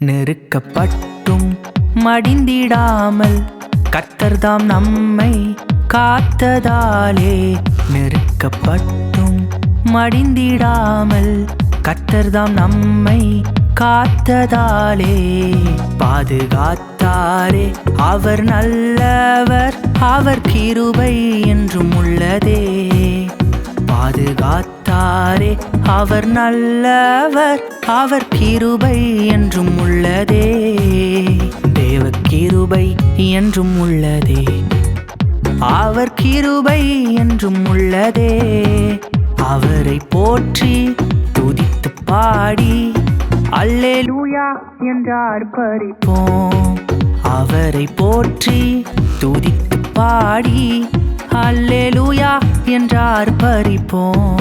நெருக்கப்பட்டும் மடிந்திடாமல் கர்த்தர்தாம் நம்மை காத்ததாலே. நெருக்கப்பட்டும் மடிந்திடாமல் கர்த்தர்தாம் நம்மை காத்ததாலே. பாதுகாத்தாரே அவர் நல்லவர், அவர் கிருபை என்றும் உள்ளதே. பாதுகாத்தாரே அவர் நல்லவர், அவர் கிருபை என்றும் உள்ளதே. தேவ கிருபை என்றும் உள்ளதே, அவர் கிருபை என்றும் உள்ளதே. அவரை போற்றி துதித்து பாடி அல்லேலூயா என்று ஆர்ப்பரிப்போம். அவரை போற்றி துதித்து பாடி அல்லேலூயா என்று ஆர்ப்பரிப்போம்.